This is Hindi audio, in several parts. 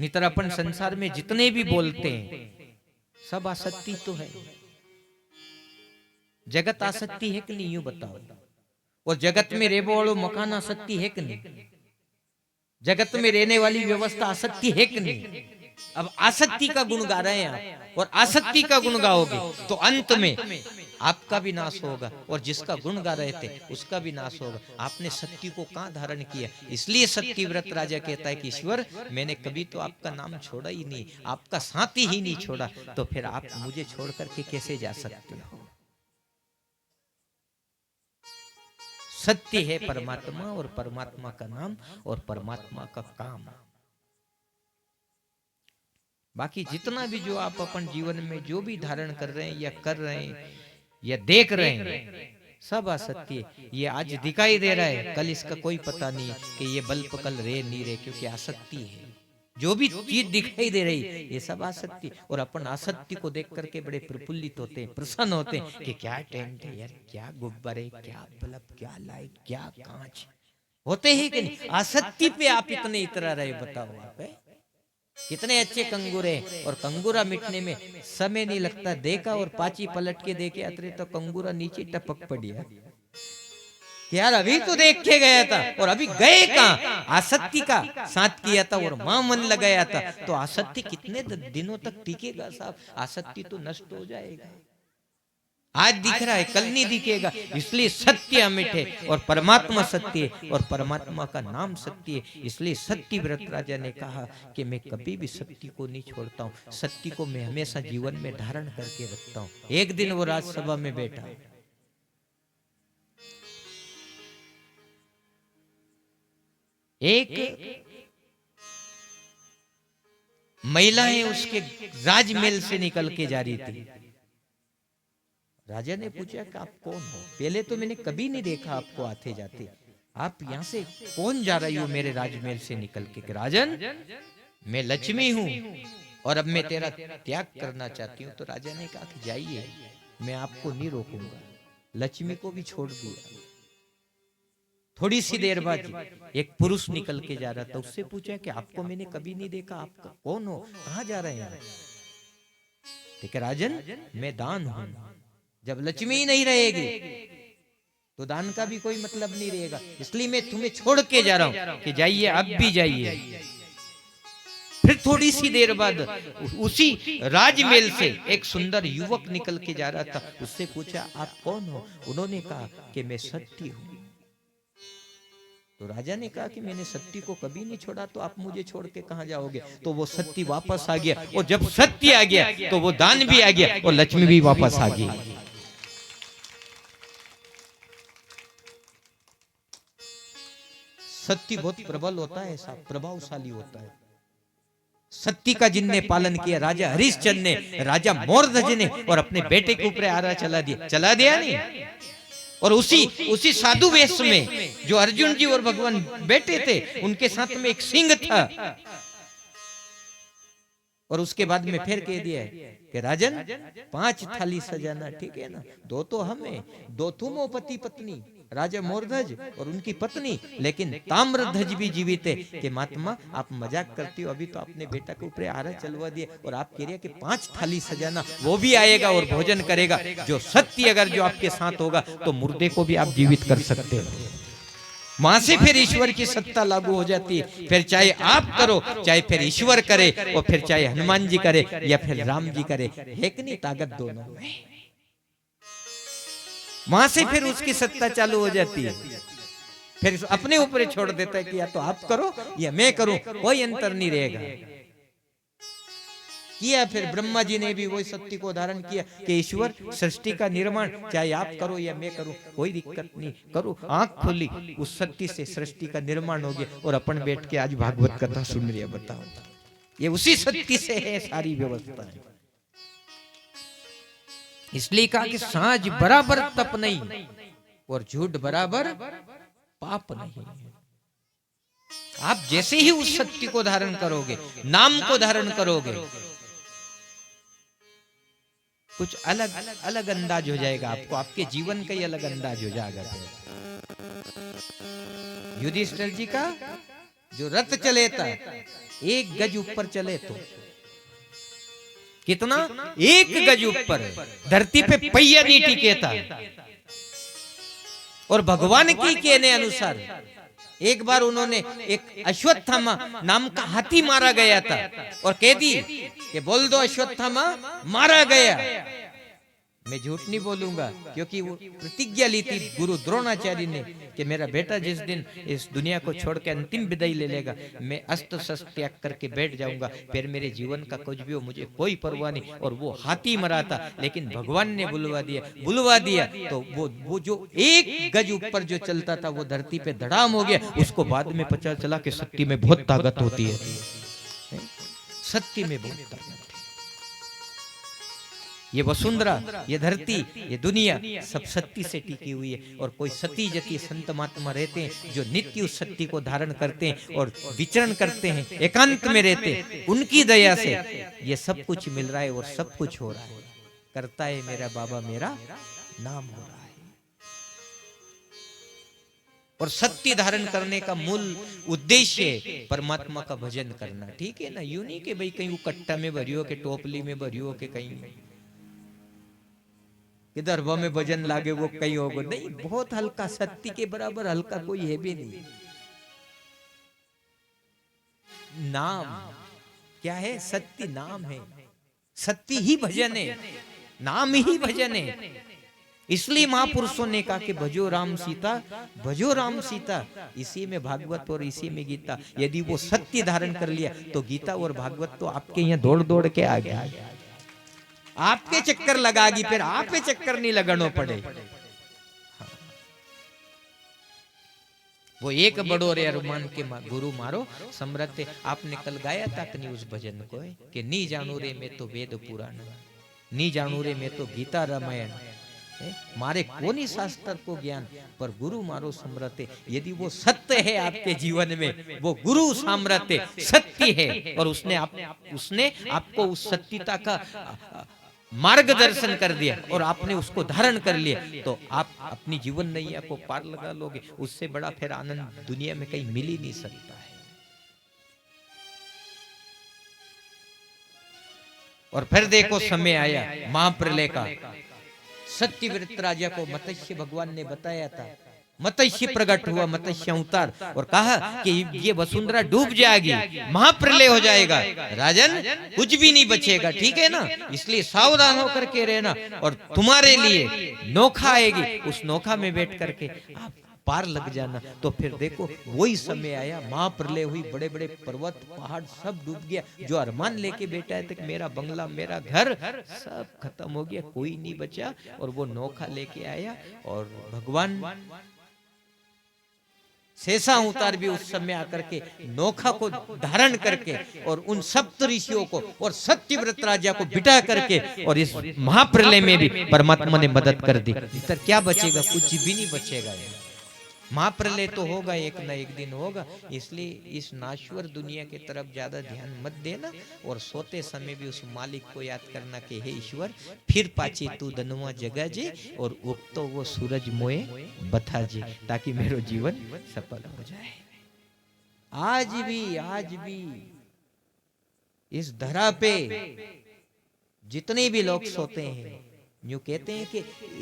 नितर अपन संसार में जितने भी बोलते हैं सब आसक्ति तो है। जगत आसक्ति है कि नहीं, यूं बताओ। और जगत में रहने वालों मकान आसक्ति है कि नहीं, जगत में रहने वाली व्यवस्था आसक्ति है कि नहीं। अब आसक्ति का गुण गा रहे हैं आप, और आसक्ति का गुण गाओगे तो अंत में आपका भी नाश होगा, और जिसका गुण गा रहे थे उसका भी नाश होगा। आपने सत्य को कहां धारण किया। इसलिए सत्यव्रत राजा कहता है कि ईश्वर, मैंने कभी तो आपका नाम छोड़ा ही नहीं, आपका साथ ही नहीं छोड़ा, तो फिर आप मुझे छोड़ करके कैसे जा सकते हो। सत्य है परमात्मा, और परमात्मा का नाम और परमात्मा का काम। बाकी जितना भी जो आप अपन जीवन में जो भी धारण कर रहे हैं या कर रहे हैं या देख रहे हैं, सब असत्य है। ये आज दिखाई दे रहा है, कल इसका कोई पता नहीं कि ये बल्ब कल रे नहीं रे, क्योंकि आसक्ति है। जो भी चीज दिखाई दे रही ये सब आसक्ति। और अपन आसक्ति को देख करके बड़े प्रफुल्लित होते हैं, प्रसन्न होते हैं कि क्या टेंट है यार, क्या गुब्बारे, क्या बल्ब, क्या लाइट, क्या कांच, होते ही कि नहीं। आसक्ति पे आप इतने इतरा रहे, बताओ आप कितने अच्छे कंगूरे, और कंगूरा मिटने में समय नहीं लगता। देखा और पाची पलट के देखे अतरे तो कंगूरा नीचे टपक पड़िया। यार अभी तो देख के गया था, और अभी गए कहां, आसक्ति का साथ किया था और मां मन लगाया था। तो आसक्ति कितने दिनों तक टिकेगा साहब। आसक्ति तो नष्ट हो जाएगा। आज दिख रहा है, कल नहीं दिखेगा। इसलिए सत्य अमिट है, और परमात्मा सत्य है, और परमात्मा का नाम सत्य है। इसलिए सत्यव्रत राजा ने कहा कि मैं कभी भी सत्य को नहीं छोड़ता हूं, सत्य को मैं हमेशा जीवन में धारण करके रखता हूं। एक दिन वो राजसभा में बैठा, एक महिलाएं उसके राजमहल से निकल के जा रही थी। राजा ने पूछा कि आप कौन हो, पहले तो मैंने कभी नहीं देखा आपको आते जाते, आप यहाँ से कौन जा रही हो मेरे राजमहल से निकल के। राजन, मैं लक्ष्मी हूँ और अब मैं तेरा त्याग करना चाहती हूँ। तो राजा ने कहा कि जाइए, मैं आपको नहीं रोकूंगा। लक्ष्मी को भी छोड़ दिया। थोड़ी सी देर बाद एक पुरुष निकल के जा रहा था, उससे पूछा कि आपको मैंने कभी नहीं देखा, आप कौन हो, कहाँ जा रहे हैं। ठीक है राजन, मैं दान हूं। जब लक्ष्मी ही नहीं रहेगी तो दान का भी कोई मतलब नहीं रहेगा, इसलिए मैं तुम्हें छोड़ के जा रहा हूं कि जाइए, अब भी जाइए। फिर थोड़ी सी देर बाद उसी राजमहल से एक सुंदर युवक निकल के जा रहा था, उससे पूछा आप कौन हो। उन्होंने कहा कि मैं सत्य हूं। तो राजा ने कहा कि मैंने सत्य को कभी नहीं छोड़ा, तो आप मुझे छोड़ के कहां जाओगे। तो वो सत्य वापस आ गया, और जब सत्य आ गया तो वो दान भी आ गया और लक्ष्मी भी वापस आ गई। सत्य बहुत प्रबल होता है, ऐसा प्रभावशाली होता है। सत्य का जिनने पालन किया, राजा हरिश्चंद्र ने, राजा मोरध्वज ने, और अपने बेटे के ऊपर आरा चला दिया नहीं। और उसी साधु वेश में जो अर्जुन जी और भगवान बैठे थे, उनके साथ में एक सिंह था। और उसके बाद में फिर कह दिया कि राजन 5 थाली सजाना, ठीक है ना, 2 तो हमें, 2 तुम हो पति पत्नी, राजा मोरध्वज और उनकी पत्नी, लेकिन ताम्रध्वज भी जीवित है। कि महात्मा आप मजाक करती हो, अभी तो आपने बेटा के ऊपर आरा चलवा दिया, और आप कह रहे हैं कि 5 थाली सजाना, वो भी आएगा और भोजन करेगा। जो सत्य अगर जो आपके साथ होगा तो मुर्दे को भी आप जीवित कर सकते हो। वहां से फिर ईश्वर की सत्ता लागू हो जाती है। फिर चाहे आप करो, चाहे फिर ईश्वर करे, और फिर चाहे हनुमान जी करे या फिर राम जी करे, है कि नहीं ताकत दोनों में। वहां से फिर उसकी सत्ता चालू हो जाती है। फिर अपने ऊपर छोड़ देता है कि या तो आप करो या मैं करूं, कोई अंतर नहीं रहेगा। किया फिर ब्रह्मा जी ने भी वही सत्य को धारण किया कि ईश्वर सृष्टि का निर्माण चाहे आप करो या मैं करूं, कोई दिक्कत नहीं, करो। आंख खोली, उस सत्य से सृष्टि का निर्माण हो गया, और अपन बैठ के आज भागवत कथा सुन रही है। बताओ, ये उसी सत्य से है सारी व्यवस्था। इसलिए कहा कि साँझ बराबर तप नहीं और झूठ बराबर पाप नहीं। आप जैसे ही उस सत्य को धारण करोगे, नाम को धारण करोगे, कुछ अलग अलग अंदाज हो जाएगा आपको, आपके जीवन का ही अलग अंदाज हो जाएगा। युधिष्ठिर जी का जो रथ चले था, 1 गज ऊपर चले तो कितना, 1 गज ऊपर धरती पे पहिया नहीं टिकेता। और भगवान की कहने अनुसार एक बार उन्होंने एक अश्वत्थामा नाम का हाथी मारा गया था और कह दी कि बोल दो अश्वत्थामा मारा गया। मैं झूठ नहीं बोलूंगा क्योंकि वो प्रतिज्ञा ली थी गुरु द्रोणाचार्य ने कि मेरा बेटा जिस दिन इस दुनिया को छोड़ के अंतिम विदाई ले लेगा, मैं अस्त्र शस्त्र त्याग करके बैठ जाऊंगा, फिर मेरे जीवन का कुछ भी हो मुझे कोई परवाह नहीं। और वो हाथी मरा था, लेकिन भगवान ने बुलवा दिया तो वो जो 1 गज ऊपर जो चलता था वो धरती पे धड़ाम हो गया। उसको बाद में पता चला कि सत्य में बहुत ताकत होती है, सत्य में बहुत ताकत। ये वसुंधरा, ये धरती, ये दुनिया सब सत्य से टिकी हुई है। और कोई सती जति संत महात्मा रहते हैं जो नित्य उस सत्य को धारण करते हैं और विचरण करते हैं, एकांत में रहते हैं। उनकी दया से ये सब कुछ मिल रहा है और सब कुछ हो रहा है। करता है मेरा बाबा मेरा नाम हो रहा है। और सत्य धारण करने का मूल उद्देश्य है परमात्मा का भजन करना। ठीक है ना, यूं नहीं कि भाई कहीं कट्टा में भरियो के टोपली में भरियो के कहीं किधर वो में भजन लागे वो कहीं होगा नहीं। बहुत हल्का, सत्य के बराबर हल्का कोई है भी नहीं। नाम क्या है? सत्य नाम है, सत्य ही भजन है, नाम ही भजन है। इसलिए महापुरुषों ने कहा कि भजो राम सीता, भजो राम सीता। इसी में भागवत और इसी में गीता। यदि वो सत्य धारण कर लिया तो गीता और भागवत तो आपके यहाँ दौड़ दौड़ के आ गया, आपके चक्कर लगागी, फिर आप पे चक्कर नहीं लगाना पड़े। वो एक बड़ो रे अरमान के गुरु मारो समरथ। आपने कल गाया था कि उस भजन को कि नी जानू रे मैं तो वेद पुराण, नी जानू रे मैं तो गीता रामायण, मारे कोनी शास्त्र को ज्ञान पर गुरु मारो समरथ। यदि वो सत्य है आपके जीवन में, वो गुरु सामर्थ्य सत्य है और उसने आपको उस सत्यता का मार्गदर्शन कर दिया और आपने उसको धारण कर लिया, तो आप अपनी जीवन नैया को पार लगा लोगे। उससे बड़ा फिर आनंद दुनिया में कहीं मिल ही नहीं सकता है। और फिर देखो समय आया महाप्रलय का। सत्यव्रत राजा को मत्स्य भगवान ने बताया था, मत्स्य प्रकट हुआ, मत्स्य अवतार, और कहा कि ये वसुंधरा डूब जाएगी, महाप्रलय हो जाएगा, राजन कुछ भी नहीं बचेगा। ठीक है ना, इसलिए सावधान होकर के रहना। और तुम्हारे लिए नौका आएगी, उस नौका में बैठ करके आप पार लग जाना। तो फिर देखो वही समय आया, महाप्रलय हुई, बड़े बड़े पर्वत पहाड़ सब डूब गया। जो अरमान लेके बैठा है तक मेरा बंगला मेरा घर सब खत्म हो गया, कोई नहीं बचा। और वो नौका लेके आया और भगवान शेषा अवतार भी उस समय आकर के नौका को धारण करके और उन सप्त ऋषियों को और सत्यव्रत राजा को बिठा करके और इस महाप्रलय में भी परमात्मा ने मदद कर दी। इधर क्या बचेगा? कुछ भी नहीं बचेगा। महाप्रलय तो होगा, एक ना एक दिन होगा। इसलिए इस नाश्वर दुनिया की तरफ ज्यादा ध्यान मत देना और सोते समय भी उस मालिक को याद करना कि हे ईश्वर फिर पाची तू धनुआ जगा जे और उगतो वो सूरज मोए बता जे, ताकि मेरा जीवन सफल हो जाए। आज भी इस धरा पे जितने भी लोग सोते हैं, यूं कहते हैं कि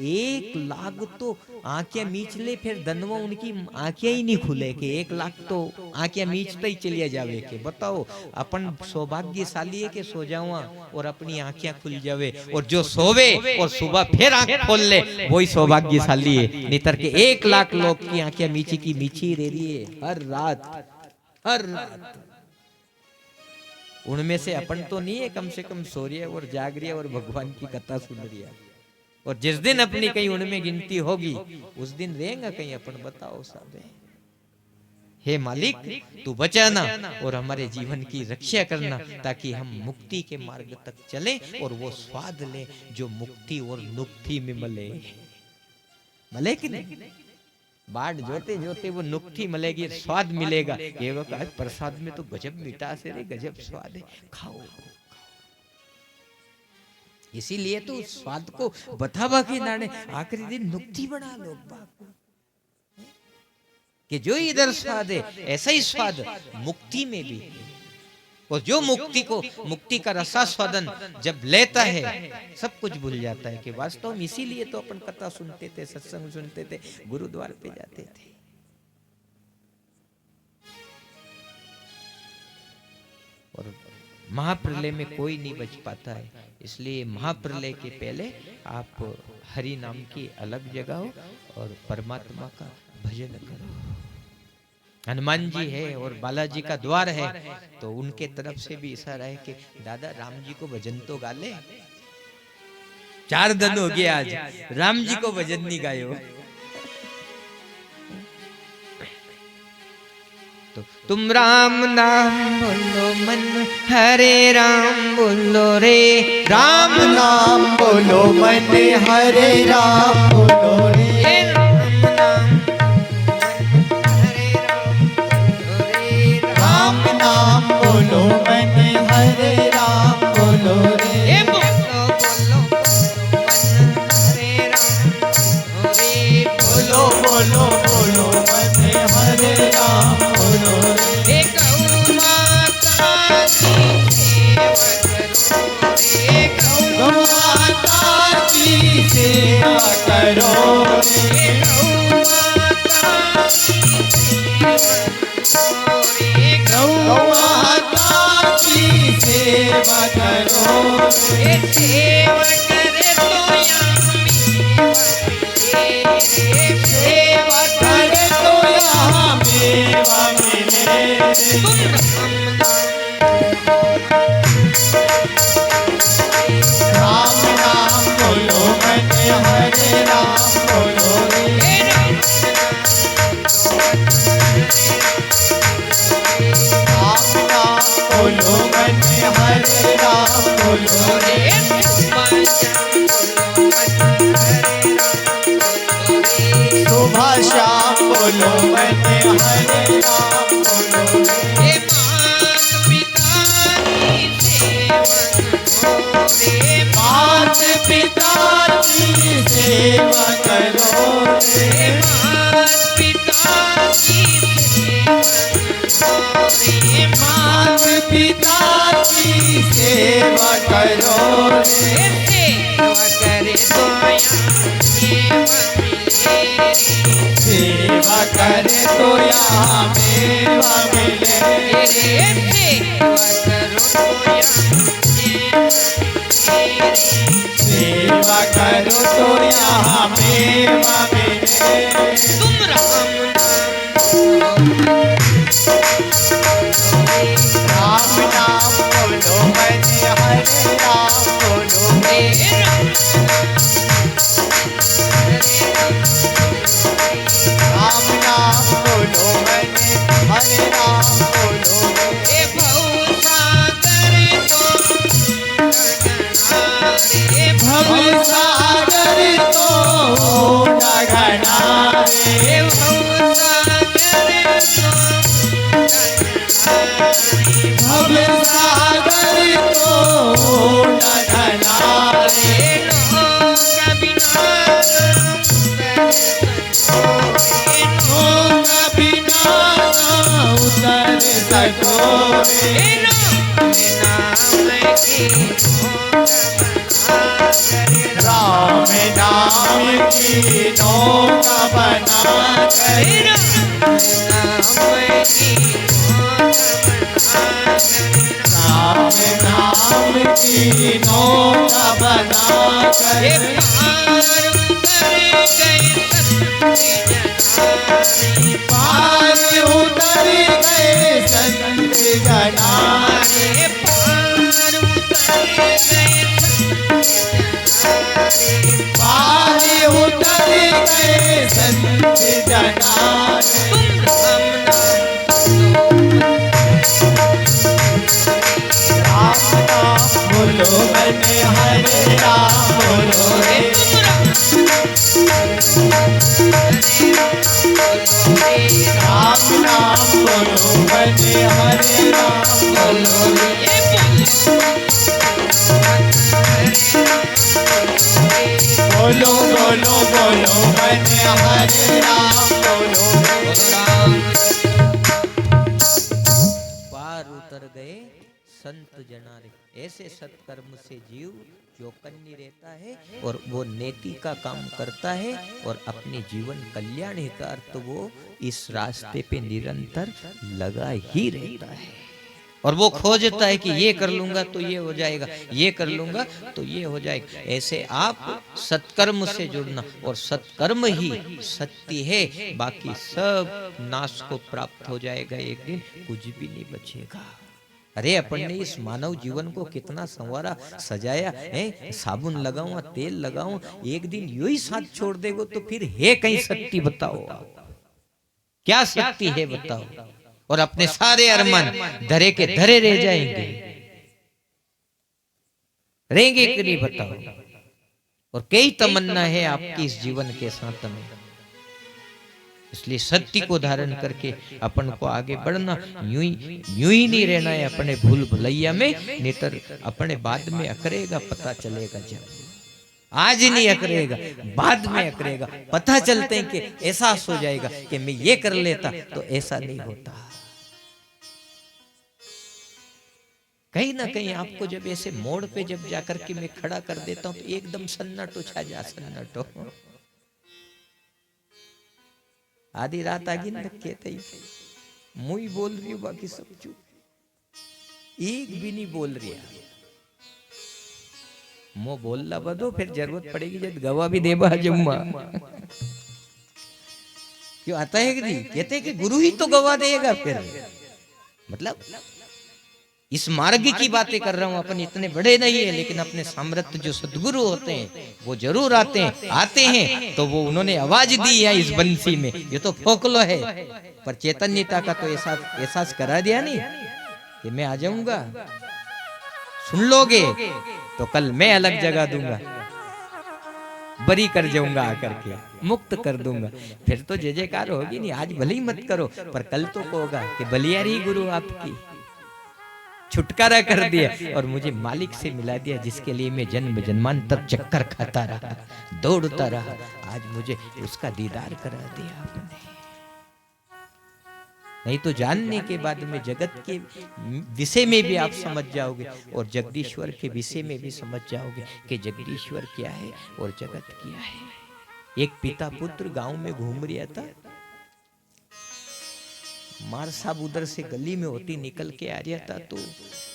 1 लाख तो आंखें मीच ले, फिर धनवा उनकी आंखें ही नहीं खुले कि 1 लाख तो आंखें मीचते ही चलिए जावे। के बताओ अपन सौभाग्यशाली है कि सो जावा और अपनी आंखें खुल जावे, और जो सोवे और सुबह फिर आंख खोल ले वही सौभाग्यशाली है। नितर के 1 लाख लोग की आंखें मीची की मीची रह रही है हर रात। उनमें से अपन तो नहीं है, कम से कम सो रही है और जाग रही है और भगवान की कथा सुन रही है। और जिस दिन अपनी कहीं उनमें गिनती होगी उस दिन रहेगा कहीं अपन। बताओ सब, हे मालिक तू बचाना और हमारे जीवन की रक्षा करना, ताकि हम मुक्ति के मार्ग तक चले और वो स्वाद ले जो मुक्ति और नुक्ति में मिले कि नहीं? बाट जोते जोते वो नुक्ति मिलेगी, स्वाद मिलेगा। ये वो कहा प्रसाद में तो गजब मिठास है रे, गजब स्वाद है, खाओ। इसीलिए तो स्वाद को बतावा के नाने आखिरी दिन नुक्ति बना लो कि जो इधर स्वाद है ऐसा ही स्वाद मुक्ति में भी है। और जो मुक्ति का रसास्वादन जब लेता है सब कुछ भूल जाता है कि वास्तव में इसीलिए तो अपन कथा सुनते थे, सत्संग सुनते थे, गुरुद्वार पे जाते थे। और महाप्रलय में कोई नहीं बच पाता है, इसलिए महाप्रलय के पहले आप हरि नाम की अलग जगह हो और परमात्मा का भजन करो। हनुमान जी है और बालाजी का द्वार है, तो उनके तरफ से भी इशारा है कि दादा राम जी को भजन तो गा ले। 4 दिन हो गया आज राम जी को भजन नहीं गायो। तो तुम राम नाम बोलो मन, हरे राम बोलो रे, राम नाम बोलो मन, हरे राम बोलो रे। राम नाम बोलो मन, हरे राम बोलो रे। बोलो बोलो बोलो मन, हरे राम बोलो रे। गौ माता की सेवा करो रे। गौ माता की सेवा करो रे। सेवा करे तो सेवा करे तो यहाँ मेवा मिले। राम नाम बोलो मन, हरे राम बोलो रे। राम नाम बोलो मन, हरे राम बोलो रे। सुबह शाम बोलो मन, हरे राम बोलो रे। मात पिता की सेवा करो रे। मात पिता की सेवा करो रे। सेवा करे तो यहाँ मेवा मिले। सेवा करो तो यहाँ मेवा मिले। राम नाम बोलो मन, हरे राम बोलो रे। राम नाम बोलो मन, हरे राम बोलो रे। भव सागर तो डगना रे। भव सागर तो डगना रे। उतर सको रे। राम नाम की नौका बना कर। राम नाम की नौका बना कर। पार उतर गए संत जना रे। पार उतर गए संत जना रे। राम नाम बोलो मन, हरे राम बोलो रे। राम नाम बोलो मन, हरे राम बोलो रे। बोलो बोलो बोलो मन, हरे राम बोलो रे। पार उतर गए संत जना रे, ऐसे सत्कर्म से जीव चौकन्नी रहता है और वो नेति का काम करता है और अपने जीवन कल्याण हितार्थ वो इस रास्ते पे निरंतर लगा ही रहता है। और वो खोजता है कि ये कर लूंगा तो ये हो जाएगा, ये कर लूंगा तो ये हो जाएगा। ऐसे आप सत्कर्म से जुड़ना, और सत्कर्म ही सत्य है, बाकी सब नाश को प्राप्त हो जाएगा एक दिन, कुछ भी नहीं बचेगा। अरे अपन ने इस मानव जीवन को कितना संवारा सजाया है, साबुन लगाऊं तेल लगाऊं, एक दिन यू ही साथ छोड़ देगो तो फिर है कहीं शक्ति? बताओ क्या शक्ति है बताओ? और अपने सारे अरमान धरे के धरे रह जाएंगे, रहेंगे कि नहीं बताओ? और कई तमन्ना है आपकी इस जीवन के साथ में, इसलिए सत्य को धारण करके अपन को आगे बढ़ना, यूं ही नहीं रहना है अपने भूल भुलैया में, नहीं तो अपने बाद में अकरेगा पता चलेगा। जब आज नहीं अकरेगा बाद में अकरेगा, पता चलते हैं कि एहसास हो जाएगा कि मैं ये कर लेता तो ऐसा नहीं होता। कहीं ना कहीं आपको जब ऐसे मोड़ पे जब जाकर के मैं खड़ा कर देता हूं तो एकदम सन्नाटो छा जा, सन्नाटो। आधी रात आगे न कहते ही मुई बोल रही हूँ, बाकी सब चुप, एक भी नहीं बोल रही। मो बोलना बदो, फिर जरूरत पड़ेगी जब गवा भी देबा जुम्मा। क्यों आता है कि नहीं? कहते हैं कि गुरु ही तो गवा देगा फिर। मतलब इस मार्ग की बातें कर रहा हूं, अपन इतने बड़े नहीं है, लेकिन अपने सामर्थ्य जो सदगुरु होते हैं वो जरूर आते हैं तो वो उन्होंने आवाज दी है इस बंसी में, ये तो फोकलो है, पर चैतन्यता का तो एहसास करा दिया नहीं कि मैं आ जाऊंगा, सुन लोगे तो कल मैं अलग जगह दूंगा, बरी कर जाऊंगा, आकर के मुक्त कर दूंगा, फिर तो जय जयकार होगी नहीं। आज भले ही मत करो, पर कल तो होगा कि बलियारी गुरु आपकी छुटकारा कर दिया और मुझे मालिक से मिला दिया, जिसके लिए मैं जन्म जन्मांतर चक्कर खाता रहा, दौड़ता रहा, आज मुझे उसका दीदार करा दिया आपने। नहीं तो जानने के बाद में जगत के विषय में भी आप समझ जाओगे और जगदीश्वर के विषय में भी समझ जाओगे कि जगदीश्वर क्या है और जगत क्या है। एक पिता पुत्र गांव में घूम रहा था, मार साहब उधर से गली में होती निकल के आ रहा था, तो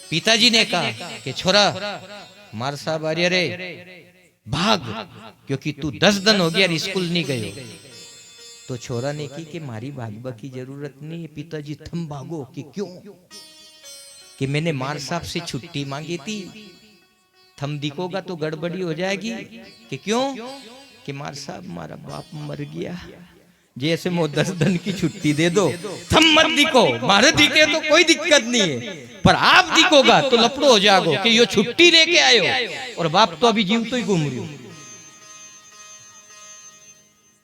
पिताजी ने कहा कि छोरा, मार साहब आ रहे रे, भाग, क्योंकि तू 10 दिन हो गया स्कूल नहीं गए। तो छोरा ने की कि मारी भागवा की जरूरत नहीं है पिताजी, थम भागो। कि क्यों? कि मैंने मार साहब से छुट्टी मांगी थी, थम दिखोगा तो गड़बड़ी हो जाएगी। कि क्यों? कि मार साहब मारा बाप मर गया, जैसे मो 10 दिन की छुट्टी दे दो, थम मत दिखो, मारे दिखे तो कोई दिक्कत नहीं है, पर आप दिखोगा तो लपड़ो हो जाओगे कि ये छुट्टी लेके आए हो और बाप तो अभी जीव तो ही घूम रही हो।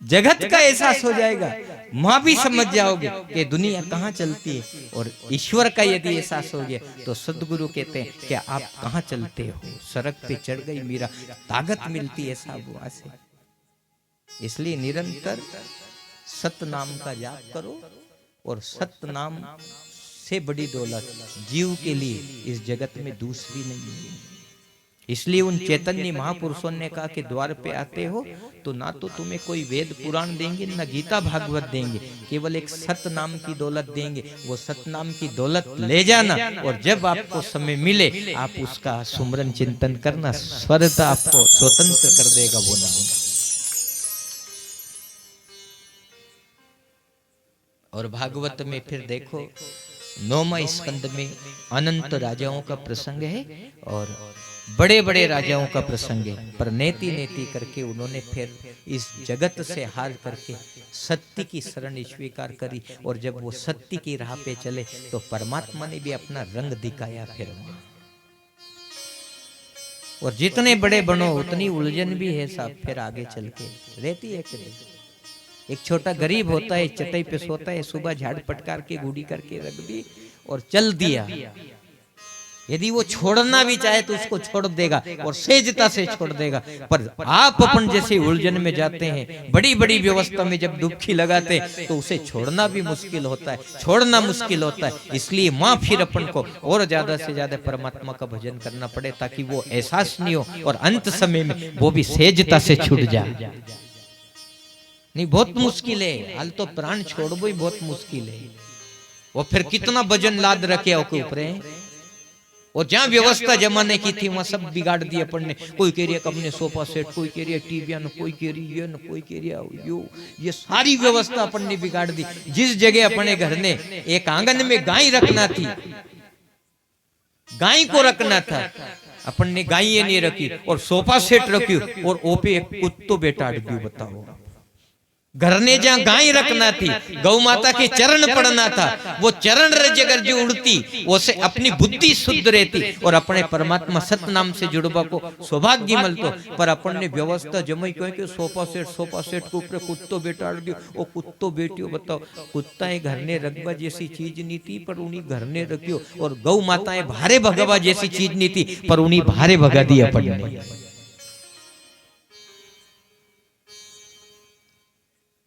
जगत का एहसास हो जाएगा, वहां भी समझ जाओगे कि दुनिया कहाँ चलती है, और ईश्वर का यदि एहसास हो गया तो सदगुरु कहते हैं कि आप कहाँ चलते हो। सड़क पे चढ़ गई मीरा, ताकत मिलती है साहब वहां से। इसलिए निरंतर सत नाम का जाप करो, और सत नाम से बड़ी दौलत जीव के लिए इस जगत में दूसरी नहीं है। इसलिए उन चैतन्य महापुरुषों ने कहा कि द्वार पे आते हो तो ना तो तुम्हें कोई वेद पुराण देंगे, ना गीता भागवत देंगे, केवल एक सत नाम की दौलत देंगे। वो सत नाम की दौलत ले जाना, और जब आपको समय मिले आप उसका सुमरन चिंतन करना, स्वर्ग आपको स्वतंत्र कर देगा वो नाम। और भागवत में फिर देखो 9वें स्कंद में अनंत राजाओं का प्रसंग है और बड़े बड़े राजाओं का प्रसंग है, पर नेति नेति करके उन्होंने फिर इस जगत से हार करके सत्य की शरण स्वीकार करी, और जब वो सत्य की राह पे चले तो परमात्मा ने भी अपना रंग दिखाया फिर वहां। और जितने बड़े बनो उतनी उलझन भी है साहब, फिर आगे चल के रहती है कि एक छोटा गरीब होता है, चटाई पे सोता है, सुबह झाड़ पटकार के गुड़ी करके रख दी और चल दिया, यदि वो छोड़ना भी चाहे तो उसको छोड़ देगा और सहजता से छोड़ देगा। पर आप अपन जैसे उलझन में जाते हैं, बड़ी बड़ी व्यवस्था में जब डुबकी लगाते हैं तो उसे छोड़ना भी मुश्किल होता है, छोड़ना मुश्किल होता है। इसलिए माँ फिर अपन को और ज्यादा से ज्यादा परमात्मा का भजन करना पड़े ताकि वो एहसास नहीं हो और अंत समय में वो भी सहजता से छूट जाए। नहीं बहुत मुश्किल है, हाल तो प्राण छोड़बो ही बहुत मुश्किल है। वो फिर कितना वजन लाद रखे ओके ऊपर है। और जहां व्यवस्था जमाने की थी वहां सब बिगाड़ दिया अपन ने। कोई कह रही अपने सोफा सेट, कोई कह रही टीवी, कोई कह रही ये, कोई कह रही यो, ये सारी व्यवस्था अपन ने बिगाड़ दी। जिस जगह अपने घर ने एक आंगन में गाय रखना थी, गाय को रखना था, अपन ने गाय ये नहीं रखी और सोफा सेट रखी और ओपे एक कुत्तो बैठा दियो। बताओ, घर ने जहां गाय रखना थी, गौ माता के चरण पड़ना था, वो चरण रज अगर जो उड़ती उसे अपनी बुद्धि शुद्ध रहती और अपने परमात्मा सत्य नाम से जुड़वा को सौभाग्य मिलतो। पर अपन ने व्यवस्था जमाई क्यों सोफा सेट के ऊपर कुत्तो बैठा दियो। वो कुत्तो बैठियो, बताओ कुत्ता घर ने रखवा जैसी चीज नहीं थी पर उन्हीं घर ने रखियो। और गौ माताएं भारे भगवा जैसी चीज नहीं थी पर उन्हीं भारे भगा दी अपन ने।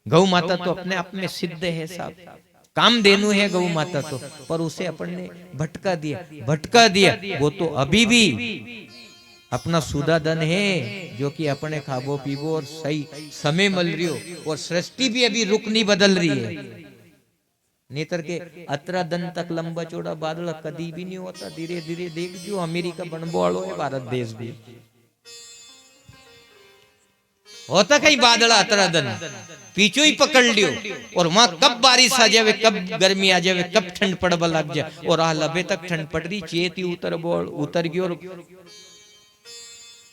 गौ माता तो अपने आप में सिद्ध है साहब, कामधेनु है गौ माता तो, पर उसे अपन ने भटका दिया। वो तो अभी भी अपना सुदाधन है जो कि अपने खाबो पीबो और सही समय मिल रही हो और सृष्टि भी अभी रुक नहीं बदल रही है। नेतर के अतरा दिन तक लंबा चौड़ा बादल कभी भी नहीं होता। धीरे धीरे देख जो अमेरिका बनबो वालो है, भारत देश भी होता कहीं बादल अतरा दिन पीछू ही पकड़ लियो और वहां कब बारिश आ जावे, कब गर्मी आ जावे, कब ठंड पड़वा लग जाए। और आ लबे तक ठंड पड़ रही, चेती उतर गई और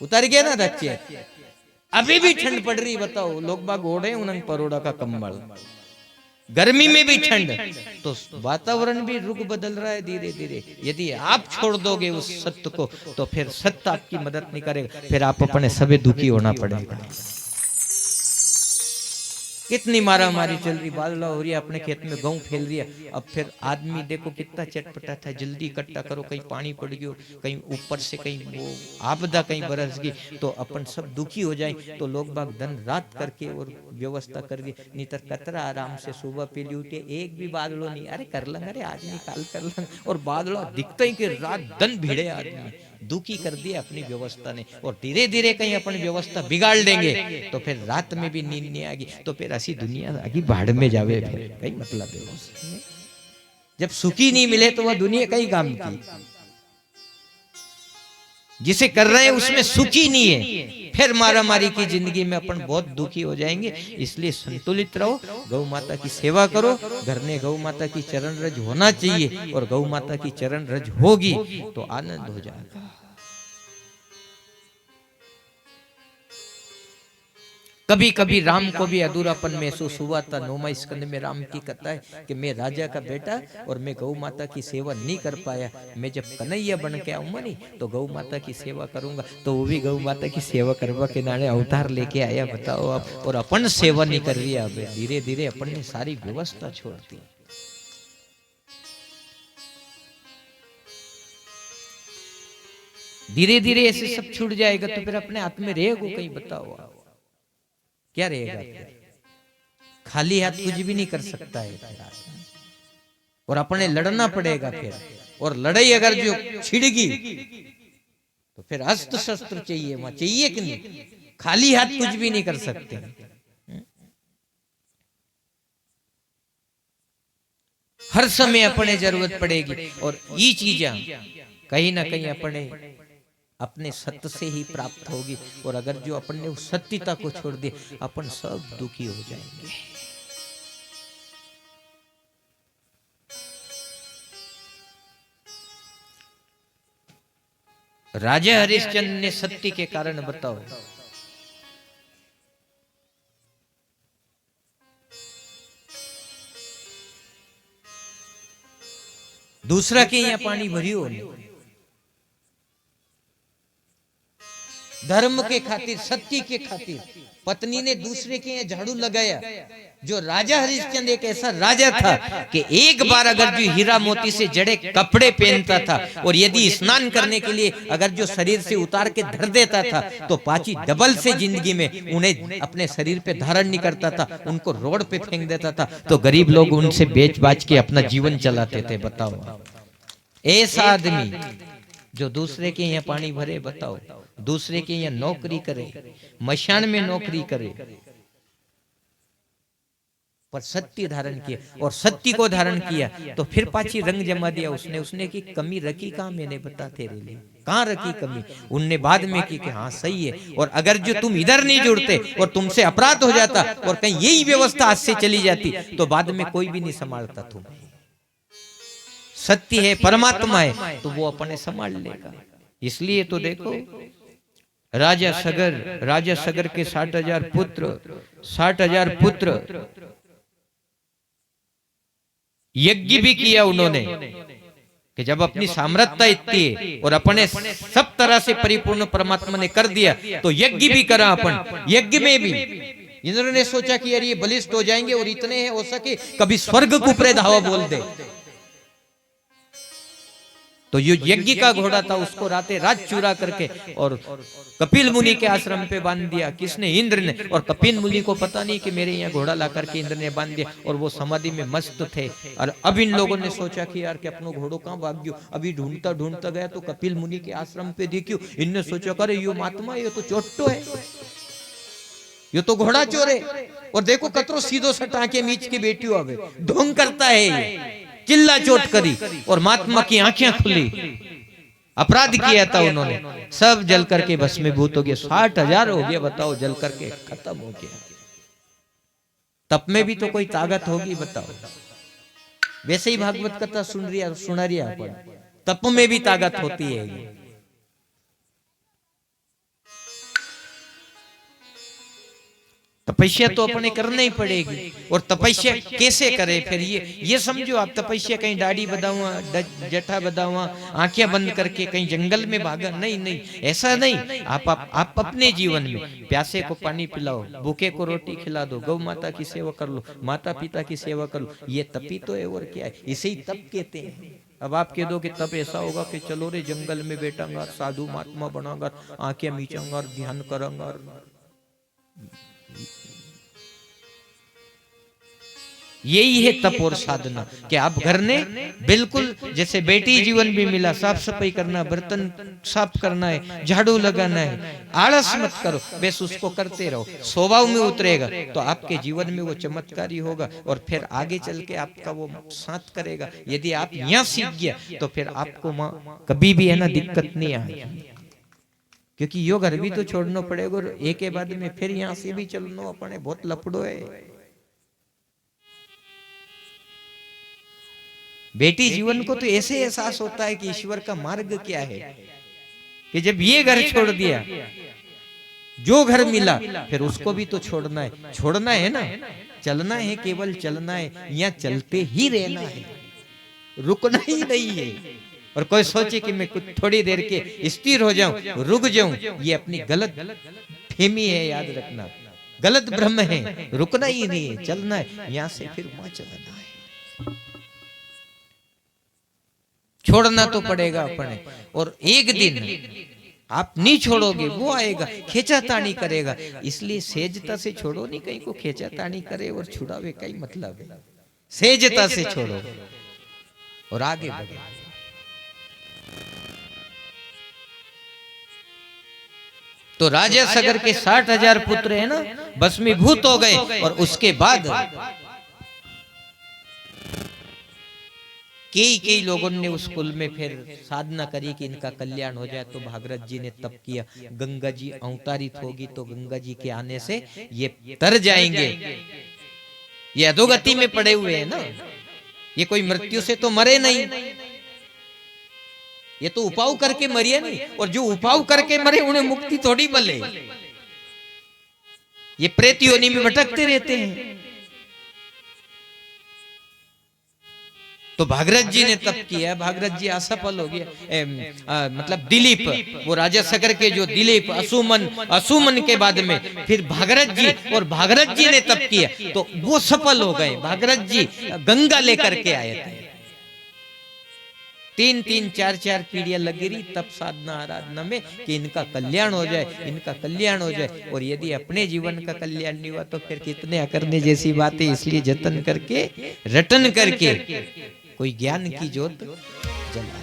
उतर गया ना बच्चे, अभी भी ठंड पड़ रही। बताओ लोग बाग ओढ़े उन्हें परोड़ा का कंबल, गर्मी में भी ठंड, तो वातावरण भी रुख बदल रहा है धीरे धीरे। यदि आप छोड़ दोगे उस सत्य को तो फिर सत्य आपकी मदद नहीं करेगा, फिर आप अपने सभी दुखी होना पड़ेगा। कितनी मारा मारी चल रही, बादला हो रही है, अपने खेत में गेहूं फैल रही है। अब फिर आदमी देखो कितना चटपटा था, जल्दी इकट्ठा करो, कहीं पानी पड़ गयो, कहीं ऊपर से कहीं वो आपदा कहीं बरस गई तो अपन सब दुखी हो जाए। तो लोग बाग दिन रात करके और व्यवस्था कर दी, नहीं तो कतरा आराम से सुबह पीली उठे, एक भी बादलो नहीं, अरे कर लंग, अरे आज निकाल कर लंग, और बादलों दिखते ही कि रात दिन भिड़े आदमी। दुखी कर दिया अपनी व्यवस्था ने और धीरे धीरे कहीं अपनी व्यवस्था बिगाड़ लेंगे तो फिर रात में भी नींद नहीं आएगी, तो फिर ऐसी दुनिया आगे भाड़ में जावे। फिर कहीं मतलब है, जब सुखी नहीं मिले तो वह दुनिया कई काम की, जिसे कर रहे हैं उसमें सुखी नहीं है, फिर मारा मारी की जिंदगी में अपन बहुत दुखी हो जाएंगे। इसलिए संतुलित रहो, गौ माता की सेवा करो, घर में गौ माता की चरण रज होना चाहिए और गौ माता की चरण रज होगी तो आनंद हो जाएगा। कभी कभी राम को भी अधूरापन महसूस हुआ था। 9वें स्कंद में राम की कथा है कि मैं राजा का बेटा और मैं गौ माता की सेवा नहीं कर पाया, मैं जब कन्हैया बन के आऊंगा नहीं तो गौ माता की सेवा करूंगा। तो वो भी गौ माता की सेवा करवा के नारे अवतार लेके आया, बताओ आप, और अपन सेवा नहीं कर रही। अब धीरे धीरे अपन ने सारी व्यवस्था छोड़ दी। धीरे धीरे ऐसे सब छूट जाएगा तो फिर अपने हाथ में रहेगा कहीं, बताओ आप क्या रहेगा? खाली हाथ कुछ भी नहीं कर सकता है और अपने लड़ना पड़ेगा फिर। और लड़ाई अगर जो छिड़गी तो फिर अस्त्र शस्त्र चाहिए, वहां चाहिए कि नहीं? खाली हाथ कुछ भी नहीं कर सकते। हर समय अपने जरूरत पड़ेगी और ये चीजें कहीं ना कहीं अपने सत्य से ही प्राप्त होगी। और अगर जो अपन ने उस सत्यता को छोड़ दिया अपन सब दुखी हो जाएंगे। राजा हरिश्चंद्र ने सत्य के कारण, बताओ, दूसरा के यहाँ पानी भरियो नहीं, धर्म के खातिर, सत्य के खातिर पत्नी ने दूसरे के यहाँ झाड़ू लगाया। जो राजा हरिश्चंद्र एक ऐसा राजा था कि एक बार अगर जो हीरा मोती से जड़े कपड़े पहनता था और यदि स्नान करने के लिए अगर जो शरीर से उतार के धर देता था तो पाची डबल से जिंदगी में उन्हें अपने शरीर पे धारण नहीं करता था, उनको रोड पे फेंक देता था। तो गरीब लोग उनसे बेच बाच के अपना जीवन चलाते थे। बताओ ऐसा आदमी जो दूसरे के यहाँ पानी भरे, बताओ दूसरे के यहाँ नौकरी करे, मशान में नौकरी करे, पर सत्य धारण किया और सत्य को धारण किया तो फिर पाची रंग जमा दिया उसने। उसने की कमी रखी कहाँ, मैंने बता तेरे लिए कहाँ रखी कमी। उनने बाद में की कि हाँ सही है, और अगर जो तुम इधर नहीं जुड़ते और तुमसे अपराध हो जाता और कहीं यही व्यवस्था आज से चली जाती तो बाद में कोई भी नहीं संभालता तुम्हें। सत्य है, परमात्मा है, तो वो अपने संभाल लेगा। इसलिए तो देखो राजा सगर के 60,000 पुत्र, 60,000 पुत्र, यज्ञ भी किया उन्होंने कि जब अपनी सामर्थ्यता इतनी है और अपने सब तरह से परिपूर्ण परमात्मा ने कर दिया तो यज्ञ भी करा अपन। यज्ञ में भी इंद्र ने सोचा कि यार ये बलिष्ठ हो जाएंगे और इतने हो सके कभी स्वर्ग को ऊपरे धावा बोल दे, तो ये यज्ञ का घोड़ा था, उसको राते रात चुरा करके और कपिल मुनि के आश्रम पे बांध दिया। किसने? इंद्र ने। और कपिल मुनि को पता नहीं कि मेरे यहाँ घोड़ा ला करके इंद्र ने बांध दिया, और वो समाधि में मस्त थे। और अब इन लोगों ने सोचा कि यार कि अपनो घोड़ो कहाँ भाग गयो। अभी ढूंढता ढूंढता गया तो कपिल मुनि के आश्रम पे देखियो। इनने सोचा करे यो महात्मा, ये तो चोट्टो है, ये तो घोड़ा चोर है। और देखो कतरो सीधो सटा के मीच के बेटियों आवे, ढोंग करता है ये, चिल्ला चोट करी और महात्मा की आंखें खुली। अपराध किया था उन्होंने, सब जल करके भस्मीभूत हो गया। 60,000 हो गया, बताओ, जल करके खत्म हो गया। तप में भी तो कोई ताकत होगी, बताओ। वैसे ही भागवत कथा सुना रिया अपन, तप में भी ताकत होती है। तपस्या तो अपने करना ही पड़ेगी। और तपस्या कैसे करे फिर? ये समझो आप, तपस्या कहीं दाढ़ी बदावा, जटा बदावा, आंखें बंद करके कहीं जंगल में भागा, नहीं, ऐसा नहीं। आप अपने जीवन में प्यासे को पानी पिलाओ, भूखे को रोटी खिला दो, गौ माता की सेवा कर लो, माता पिता की सेवा कर लो, ये तपी तो है। और क्या है? इसे ही तप कहते हैं। अब आप कह दो कि तब ऐसा होगा कि चलो रे जंगल में बैठांगा, साधु महात्मा बनांगा, आंखें मीचांगा, ध्यान करांगा। यही है तप और साधना कि आप घर ने बिल्कुल जैसे बेटी जीवन भी मिला, साफ सफाई करना, बर्तन साफ करना है, झाड़ू लगाना है, आलस मत करो, बस उसको करते रहो, स्वभाव में उतरेगा तो आपके जीवन में वो चमत्कारी होगा और फिर आगे चल के आपका वो साथ करेगा। यदि आप यहाँ सीख गया तो फिर आपको कभी भी है ना दिक्कत नहीं आएगी, क्योंकि यो घर भी तो छोड़ना पड़ेगा और एक के बाद में फिर यहाँ से भी चलना अपने बहुत लपड़ो है। बेटी जीवन को तो ऐसे एहसास होता है कि ईश्वर का मार्ग क्या है, कि जब ये घर छोड़ दिया, जो घर मिला फिर उसको भी तो छोड़ना है ना, चलना है, केवल चलना है, यहाँ चलते ही रहना है, रुकना ही नहीं है। और कोई सोचे कि मैं कुछ थोड़ी देर के स्थिर हो जाऊं, रुक जाऊं, ये अपनी गलत फेमी है, याद रखना, गलत भ्रम है। रुकना ही नहीं है, चलना है, यहाँ से फिर वहां चलना है। छोड़ना तो पड़ेगा अपने, और एक दिन आप नहीं छोड़ोगे वो आएगा, खेचातानी करेगा। इसलिए सेजता से छोड़ो नहीं, कहीं को खेचातानी करे और छुड़ावे का ही मतलब है। सेजता से छोड़ो और आगे बढ़ो। तो राजा सगर के 60,000 पुत्र है ना, भस्मीभूत हो गए। और उसके बाद कई लोगों ने उस कुल में फिर साधना करी कि इनका कल्याण हो जाए। तो भागरथ जी ने तप किया, गंगा जी अवतारित होगी तो गंगा जी के आने से ये तर जाएंगे। ये अधोगति में पड़े हुए हैं ना, ये कोई मृत्यु से तो मरे नहीं, ये तो उपाव करके मरिए नहीं। और जो उपाव करके मरे उन्हें मुक्ति थोड़ी मिले, ये प्रेत योनि में भटकते रहते हैं। तो भागरथ जी ने तप किया, भागरथ जी असफल हो गया। मतलब दिलीप, वो राजा सगर के जो दिलीप, असुमन के बाद में फिर भागरथ जी, और भागरथ जी ने तप किया तो वो सफल हो गए। भागरथ जी गंगा लेकर के आए थे। 3-3, 4-4 पीढ़ियां लगी रही तप साधना आराधना में कि इनका कल्याण हो जाए, इनका कल्याण हो जाए। और यदि अपने जीवन का कल्याण नहीं हुआ तो फिर कितने करने जैसी बात है। इसलिए जतन करके, रटन करके कोई ज्ञान की ज्योत जला।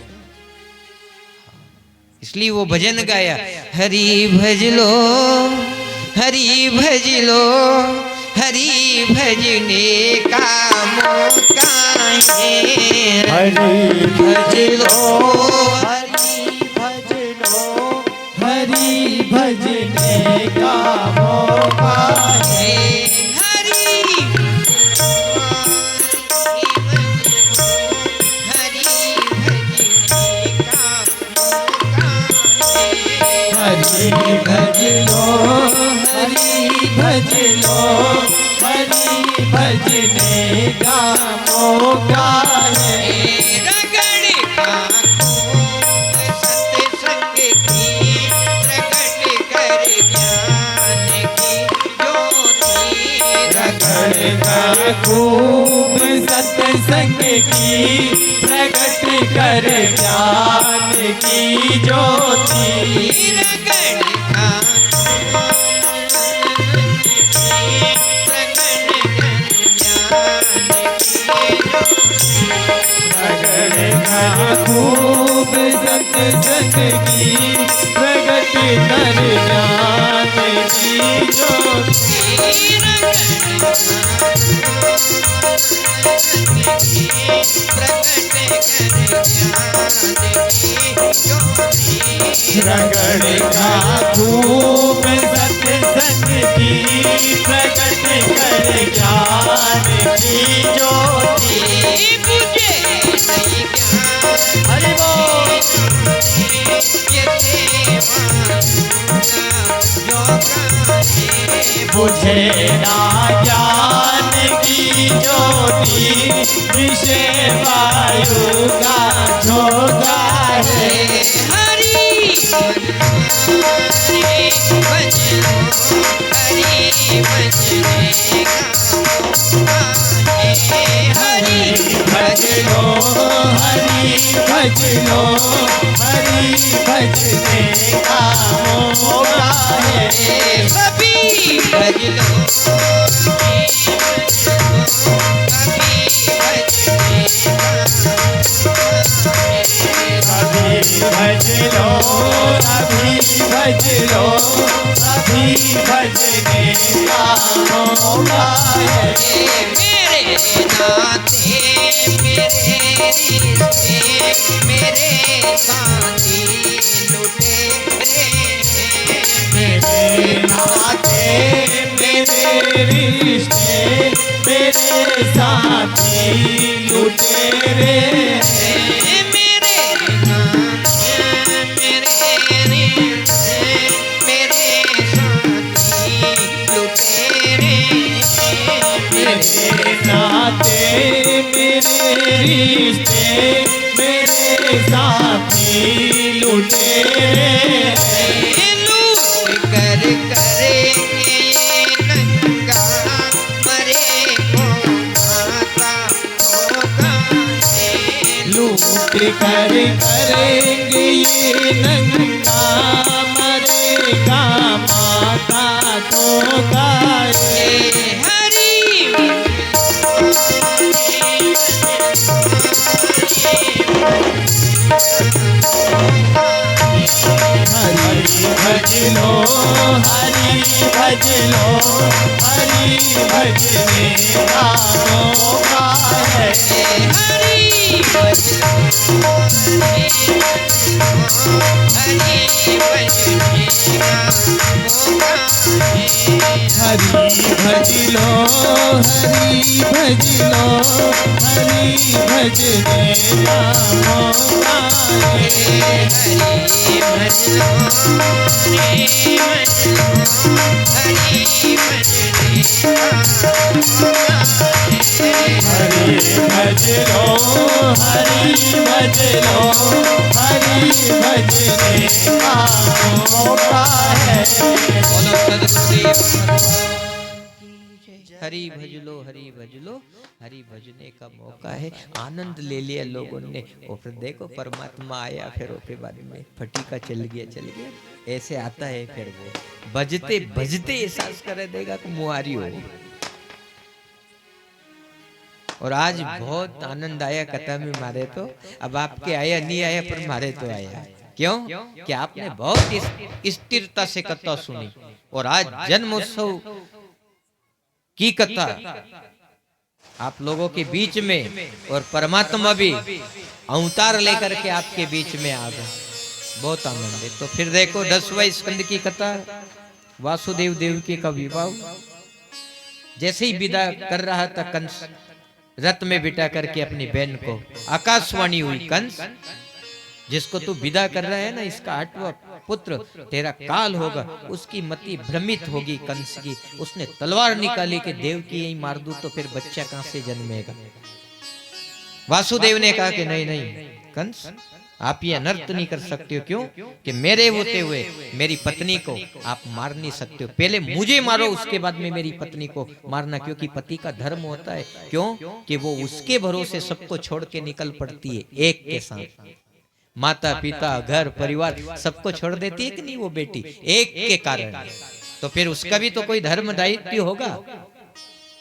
इसलिए वो भजन गाया, हरि भज लो, हरि भज लो, हरि भजने का मौका है। हरि भज लो, हरि भज लो, हरि भजने का मौका है। हरि भज लो, हरि भज लो, हरि भजने का मौका है। रगड़ का सत्संग की प्रकट कर ज्ञान की ज्योति। रगड़ का खूब सत्संग की प्रकट कर ज्ञान की ज्योति। खूब सत्संग की प्रगट कर ज्ञान की ज्योति। रगड़ का खूब सत्संग की प्रगट कर ज्ञान की ज्योति। हरि बोल। बुझे ना ज्ञान की ज्योति, विषय वायु का झोंका है। हरि भज लो, हरि भज लो, हरि भजने का मौका है। सभी भज लो, भज लो, अभी भज लो, अभी भजने का मौका है। मेरे नाते, मेरे रिश्ते, मेरे साथी लुटेरे। मेरे नाते, मेरे रिश्ते, मेरे साथी लुटेरे। नाते मेरे रिश्ते, मेरे साथी लुटेरे। लूट कर करेंगे नंगा, मरे को माता होगा। लूट कर करेंगे ये नंगा, मरेगा माता तो गाए। भज लो, हरि भज लो, हरि भजने का मौका है। हरि भज लो, हरि भजने का मौका है। हरि भज लो, हरि भज लो, हरि भजने का मौका है। हरि भज लो, भजने का मौका है। बोलो सदगुरुदेव हरि भज लो, हरि भज लो, हरि भजने का मौका है। आनंद ले लिया लोगों ने, और फिर देखो परमात्मा आया, फिर उसके बाद में फटीका चल गया। ऐसे आता है, फिर वो बजते बजते एहसास कर देगा कि मुआरी हो। और आज बहुत आनंद आया कथा में मारे तो, अब आपके आया नहीं आया, पर मारे तो आया। क्यों? कि आपने बहुत स्थिरता से कथा सुनी। और आज जन्मोत्सव की कथा आप लोगों के बीच में, और परमात्मा भी अवतार लेकर के आपके बीच में आ गए। बहुत आनंद है। तो फिर देखो 10वें स्कंद की कथा, वासुदेव देवकी का विवाह। जैसे ही विदा कर रहा था कंस रथ में बिठा करके अपनी बहन को, आकाशवाणी हुई, कंस जिसको तू विदा कर रहा है ना, इसका 8वां पुत्र तेरा काल होगा। उसकी मति भ्रमित होगी कंस की। उसने तलवार निकाली कि देवकी यही मार दूं तो फिर बच्चा कहां से जन्मेगा। वासुदेव ने कहा कि नहीं नहीं कंस, आप ये अनर्थ नहीं कर सकते हो। क्यों? कि मेरे होते हुए मेरी पत्नी को आप मार नहीं सकते हो। पहले मुझे मारो, उसके बाद में मेरी पत्नी को मारना। क्योंकि पति का धर्म होता है, क्यों? कि वो उसके भरोसे सबको छोड़ के निकल पड़ती है एक के साथ। माता पिता घर परिवार सबको छोड़ देती है कि नहीं वो बेटी, एक के कारण। तो फिर उसका भी तो कोई धर्म दायित्व होगा।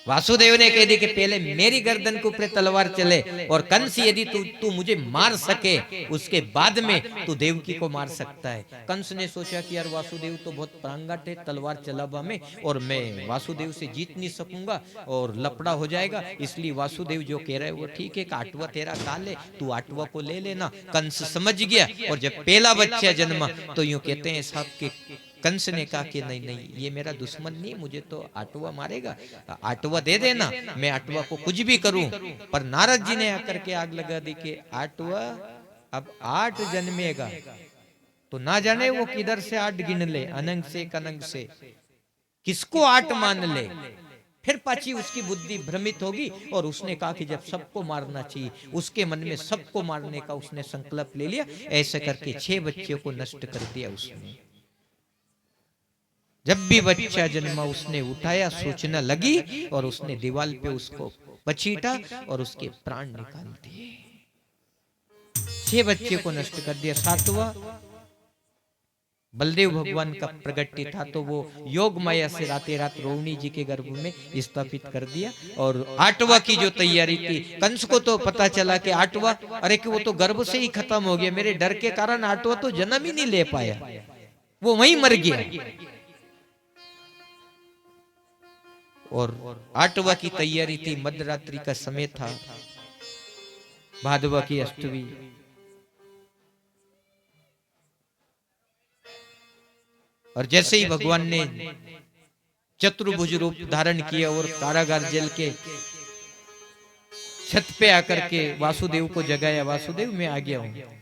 वासुदेव ने कह दी कि पहले मेरी गर्दन के ऊपर तलवार चले, और कंस यदि तू मुझे मार सके, उसके बाद में तू देवकी को मार सकता है। कंस ने सोचा कि यार वासुदेव तो बहुत प्रांगट है तलवार चलावा में, और मैं वासुदेव से जीत नहीं सकूंगा और लपड़ा हो जाएगा। इसलिए वासुदेव जो कह रहे हैं वो ठीक है, 8वां तेरा काल है, तू 8वां को ले लेना। कंस समझ गया, और जब पहला बच्चा जन्मा तो यूं कहते हैं साहब के कंस ने कहा कि नहीं नहीं, ये मेरा दुश्मन नहीं, मुझे तो 8वां मारेगा, 8वां दे देना, मैं 8वां को कुछ भी करूं। पर नारद जी ने आकर के आग लगा दी कि 8वां अब 8 जन्मेगा तो ना जाने वो किधर से 8 गिन ले, अनंग से कनंग से, किसको 8 मान ले। फिर पाची उसकी बुद्धि भ्रमित होगी, और उसने कहा कि जब सबको मारना चाहिए, उसके मन में सबको मारने का उसने संकल्प ले लिया। ऐसे करके 6 बच्चों को नष्ट कर दिया उसने। जब भी बच्चा जन्मा उसने उठाया, सूचना लगी, और उसने दीवार पे उसको पछीटा और उसके प्राण निकाल दिए। 6 बच्चे को नष्ट कर दिया। 7वां बलदेव भगवान का प्रगट्य था, तो वो योग माया से राते रात रोहिणी जी के गर्भ में स्थापित कर दिया। और 8वां की जो तैयारी थी, कंस को तो पता चला कि 8वां, अरे कि वो तो गर्भ से ही खत्म हो गया, मेरे डर के कारण 8वां तो जन्म ही नहीं ले पाया, वो वहीं मर गया। और 8वां की तैयारी थी, मध्यरात्रि का समय था, भादवा की अष्टमी। और जैसे ही भगवान ने चतुर्भुज रूप धारण किया और कारागार जेल के छत पे आकर के वासुदेव को जगाया, वासुदेव मैं आ गया हूं।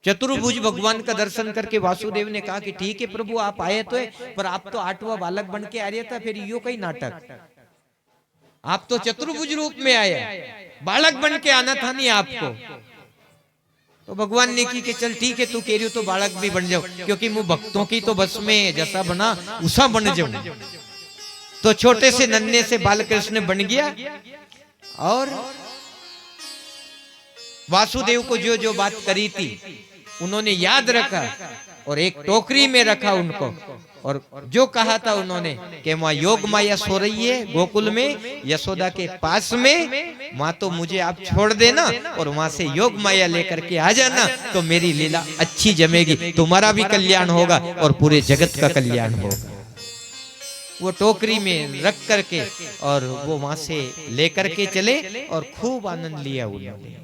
चतुर्भुज भगवान का दर्शन करके वासुदेव ने कहा कि ठीक है प्रभु आप आए तो है, पर आप तो 8वां बालक बन के आ रहा था, फिर यो कई नाटक, आप तो चतुर्भुज रूप में आया, बालक बन के आना था नहीं आपको। तो भगवान ने की कि चल ठीक है तू कह रही हो तो बालक भी बन जाओ, क्योंकि मुझ भक्तों की तो बस में जैसा बना उसा बन जाऊं। तो छोटे से नन्हे से बालकृष्ण बन गया, और वासुदेव को जो जो बात करी थी उन्होंने याद रखा, और एक टोकरी में रखा उनको, और जो कहा था उन्होंने कि वहां योग माया सो रही है गोकुल में यशोदा के पास में, वहां तो मुझे आप छोड़ देना और वहां से योग माया लेकर के आ जाना, तो मेरी लीला अच्छी जमेगी, तुम्हारा भी कल्याण होगा और पूरे जगत का कल्याण होगा। वो टोकरी में रख करके और वो वहां से लेकर के चले और खूब आनंद लिया उन्होंने।